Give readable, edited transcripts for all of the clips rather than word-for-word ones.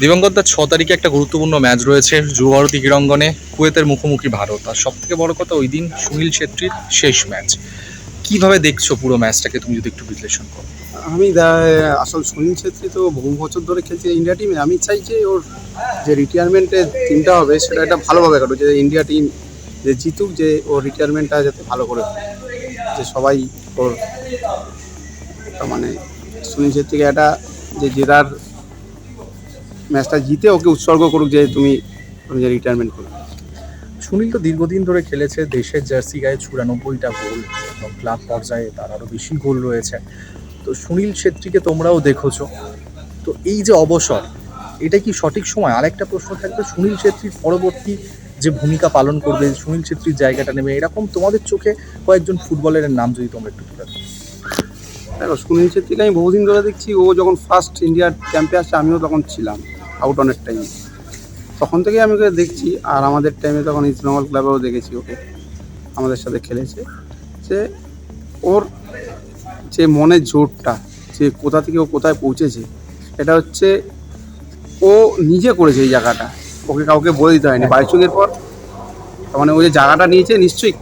দিবঙ্গতদার 6 তারিখে একটা গুরুত্বপূর্ণ ম্যাচ রয়েছে যুবভারতী ক্রীড়াঙ্গনে কুয়েতের মুখোমুখি ভারত। আর সবথেকে বড় কথা ওই দিন সুনীল ছেত্রীর শেষ ম্যাচ। কিভাবে দেখছো পুরো ম্যাচটাকে, তুমি যদি একটু বিশ্লেষণ করো? আমি আসল সুনীল ছেত্রী তো বহু বছর ধরে খেলছে ইন্ডিয়া টিমে। আমি চাই যে ওর যে রিটায়ারমেন্টের টিমটা হবে সেটা একটা ভালোভাবে কাটুক, যে ইন্ডিয়া টিম যে জিতুক, যে ওর রিটায়ারমেন্টটা যাতে ভালো করে হয়। যে সবাই ওর মানে সুনীল ছেত্রীকে একটা যে জেতার ম্যাচটা জিতে ওকে উৎসর্গ করুক, যে তুমি যে রিটায়ারমেন্ট করো। সুনীল তো দীর্ঘদিন ধরে খেলেছে, দেশের জার্সি গায়ে 94টা গোল এবং ক্লাব পর্যায়ে তার আরও বেশি গোল রয়েছে। তো সুনীল ছেত্রীকে তোমরাও দেখেছো, তো এই যে অবসর, এটা কি সঠিক সময়? আরেকটা প্রশ্ন থাকবে, সুনীল ছেত্রীর পরবর্তী যে ভূমিকা পালন করবে, সুনীল ছেত্রীর জায়গাটা নেবে, এরকম তোমাদের চোখে কয়েকজন ফুটবলারের নাম যদি তোমরা একটু তুলে দাও। দেখো, সুনীল ছেত্রীকে আমি বহুদিন ধরে দেখছি। ও যখন ফার্স্ট ইন্ডিয়ার ক্যাম্পে আসছে আমিও তখন ছিলাম আউট অনেক টাইমে, তখন থেকেই আমি ওকে দেখছি। আর আমাদের টাইমে তখন ইস্ট বেঙ্গল ক্লাবেও দেখেছি ওকে, আমাদের সাথে খেলেছে। যে ওর যে মনের জোরটা, যে কোথা থেকে ও কোথায় পৌঁছেছে, এটা হচ্ছে ও নিজে করেছে এই জায়গাটা। ওকে কাউকে বলে দিতে হয়নি। বাইচুংয়ের পর মানে ও যে জায়গাটা নিয়েছে, নিশ্চয়ই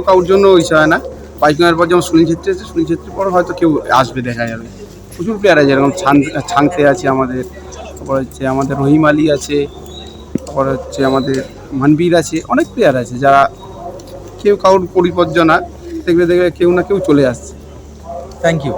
কারোর জন্য ইচ্ছা হয় না। বাইচুংয়ের পর যেমন সুনীল ছেত্রী আছে, সুনীল ছেত্রীর পর হয়তো কেউ আসবে, দেখা যাবে। প্রচুর প্লেয়ার আছে, যেরকম ছাংতে আছে আমাদের, তারপর হচ্ছে আমাদের রহিম আলী আছে, তারপর হচ্ছে আমাদের মানবীর আছে, অনেক প্লেয়ার আছে যারা কেউ কারোর পরিপর্য না, দেখবে দেখবে কেউ না কেউ চলে আসছে। Thank you.